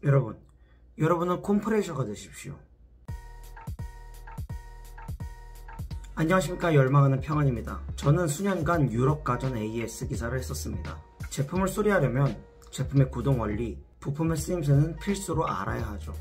여러분은 콤프레셔가 되십시오. 안녕하십니까. 열망하는 평안입니다. 저는 수년간 유럽 가전 AS 기사를 했었습니다. 제품을 수리하려면 제품의 구동 원리, 부품의 쓰임새는 필수로 알아야 하죠.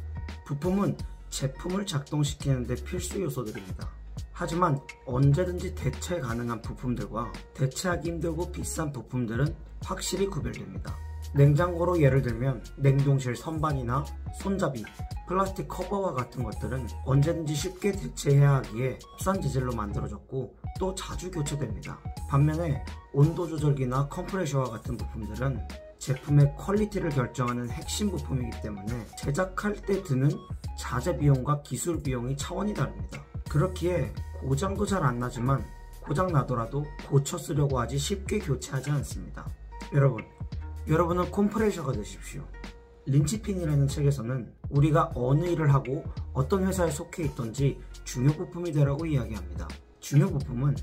부품은 제품을 작동시키는데 필수 요소들입니다. 하지만 언제든지 대체 가능한 부품들과 대체하기 힘들고 비싼 부품들은 확실히 구별됩니다. 냉장고로 예를 들면 냉동실 선반이나 손잡이, 플라스틱 커버와 같은 것들은 언제든지 쉽게 대체해야 하기에 값싼 재질로 만들어졌고 또 자주 교체됩니다. 반면에 온도 조절기나 컴프레셔와 같은 부품들은 제품의 퀄리티를 결정하는 핵심 부품이기 때문에 제작할 때 드는 자재 비용과 기술 비용이 차원이 다릅니다. 그렇기에 고장도 잘 안 나지만 고장 나더라도 고쳐 쓰려고 하지 쉽게 교체하지 않습니다. 여러분은 콤프레셔가 되십시오. 린치핀이라는 책에서는 우리가 어느 일을 하고 어떤 회사에 속해 있던지 중요 부품이 되라고 이야기합니다. 중요 부품은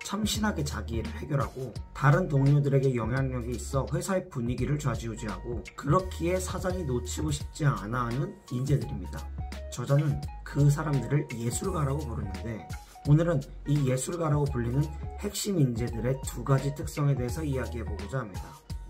참신하게 자기 일을 해결하고 다른 동료들에게 영향력이 있어 회사의 분위기를 좌지우지하고 그렇기에 사장이 놓치고 싶지 않아 하는 인재들입니다. 저자는 그 사람들을 예술가라고 부르는데 오늘은 이 예술가라고 불리는 핵심 인재들의 두 가지 특성에 대해서 이야기해보고자 합니다.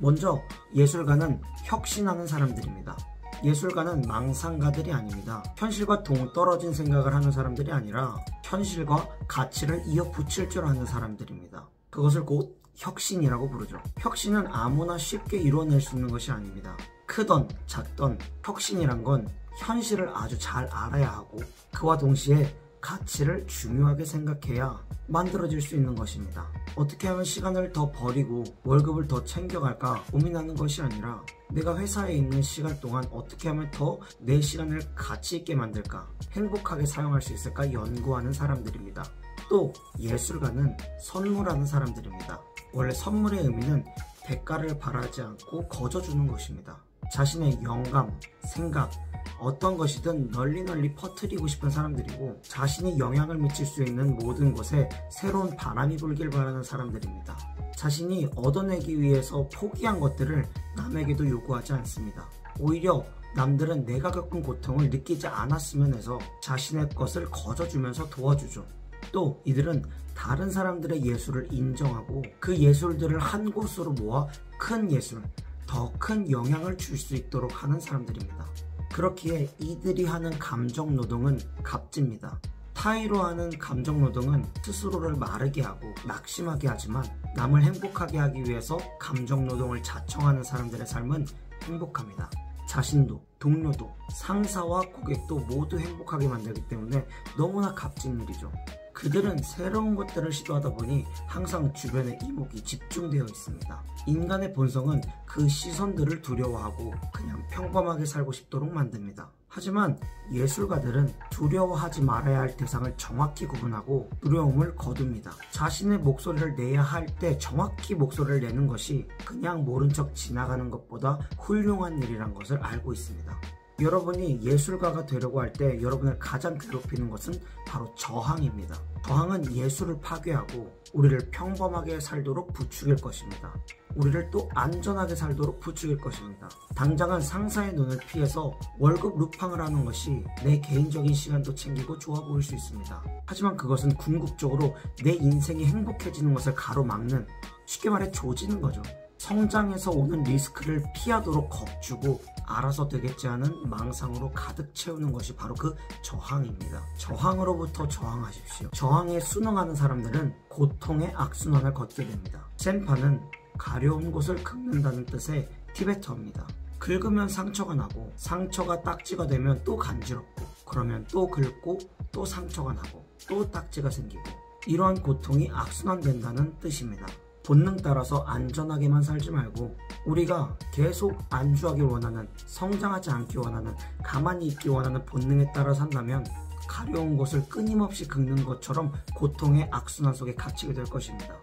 먼저 예술가는 혁신하는 사람들입니다. 예술가는 망상가들이 아닙니다. 현실과 동떨어진 생각을 하는 사람들이 아니라 현실과 가치를 이어붙일 줄 아는 사람들입니다. 그것을 곧 혁신이라고 부르죠. 혁신은 아무나 쉽게 이루어낼 수 있는 것이 아닙니다. 크던 작던 혁신이란 건 현실을 아주 잘 알아야 하고 그와 동시에 가치를 중요하게 생각해야 만들어질 수 있는 것입니다. 어떻게 하면 시간을 더 버리고 월급을 더 챙겨갈까 고민하는 것이 아니라 내가 회사에 있는 시간 동안 어떻게 하면 더 내 시간을 가치 있게 만들까, 행복하게 사용할 수 있을까 연구하는 사람들입니다. 또 예술가는 선물하는 사람들입니다. 원래 선물의 의미는 대가를 바라지 않고 거저주는 것입니다. 자신의 영감, 생각, 어떤 것이든 널리 퍼뜨리고 싶은 사람들이고 자신이 영향을 미칠 수 있는 모든 곳에 새로운 바람이 불길 바라는 사람들입니다. 자신이 얻어내기 위해서 포기한 것들을 남에게도 요구하지 않습니다. 오히려 남들은 내가 겪은 고통을 느끼지 않았으면 해서 자신의 것을 거저주면서 도와주죠. 또 이들은 다른 사람들의 예술을 인정하고 그 예술들을 한 곳으로 모아 큰 예술, 더 큰 영향을 줄 수 있도록 하는 사람들입니다. 그렇기에 이들이 하는 감정노동은 값집니다. 타의로 하는 감정노동은 스스로를 마르게 하고 낙심하게 하지만 남을 행복하게 하기 위해서 감정노동을 자청하는 사람들의 삶은 행복합니다. 자신도, 동료도, 상사와 고객도 모두 행복하게 만들기 때문에 너무나 값진 일이죠. 그들은 새로운 것들을 시도하다 보니 항상 주변에 이목이 집중되어 있습니다. 인간의 본성은 그 시선들을 두려워하고 그냥 평범하게 살고 싶도록 만듭니다. 하지만 예술가들은 두려워하지 말아야 할 대상을 정확히 구분하고 두려움을 거둡니다. 자신의 목소리를 내야 할 때 정확히 목소리를 내는 것이 그냥 모른 척 지나가는 것보다 훌륭한 일이란 것을 알고 있습니다. 여러분이 예술가가 되려고 할 때 여러분을 가장 괴롭히는 것은 바로 저항입니다. 저항은 예술을 파괴하고 우리를 평범하게 살도록 부추길 것입니다. 우리를 또 안전하게 살도록 부추길 것입니다. 당장은 상사의 눈을 피해서 월급 루팡을 하는 것이 내 개인적인 시간도 챙기고 좋아 보일 수 있습니다. 하지만 그것은 궁극적으로 내 인생이 행복해지는 것을 가로막는, 쉽게 말해 조지는 거죠. 성장에서 오는 리스크를 피하도록 겁주고 알아서 되겠지 하는 망상으로 가득 채우는 것이 바로 그 저항입니다. 저항으로부터 저항하십시오. 저항에 순응하는 사람들은 고통의 악순환을 걷게 됩니다. 젠파는 가려운 곳을 긁는다는 뜻의 티베터입니다. 긁으면 상처가 나고 상처가 딱지가 되면 또 간지럽고 그러면 또 긁고 또 상처가 나고 또 딱지가 생기고 이러한 고통이 악순환된다는 뜻입니다. 본능 따라서 안전하게만 살지 말고 우리가 계속 안주하길 원하는, 성장하지 않기 원하는, 가만히 있기 원하는 본능에 따라 산다면 가려운 곳을 끊임없이 긁는 것처럼 고통의 악순환 속에 갇히게 될 것입니다.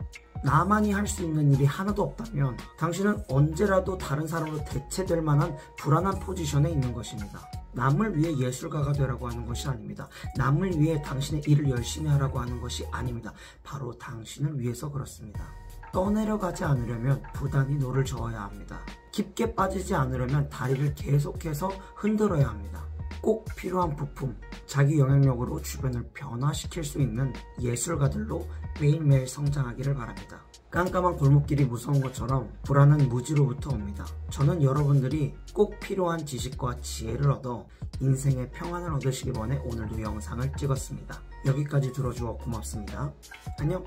나만이 할 수 있는 일이 하나도 없다면 당신은 언제라도 다른 사람으로 대체될 만한 불안한 포지션에 있는 것입니다. 남을 위해 예술가가 되라고 하는 것이 아닙니다. 남을 위해 당신의 일을 열심히 하라고 하는 것이 아닙니다. 바로 당신을 위해서 그렇습니다. 떠내려가지 않으려면 부단히 노를 저어야 합니다. 깊게 빠지지 않으려면 다리를 계속해서 흔들어야 합니다. 꼭 필요한 부품, 자기 영향력으로 주변을 변화시킬 수 있는 예술가들로 매일매일 성장하기를 바랍니다. 깜깜한 골목길이 무서운 것처럼 불안은 무지로부터 옵니다. 저는 여러분들이 꼭 필요한 지식과 지혜를 얻어 인생의 평안을 얻으시기 원해 오늘도 영상을 찍었습니다. 여기까지 들어주어 고맙습니다. 안녕!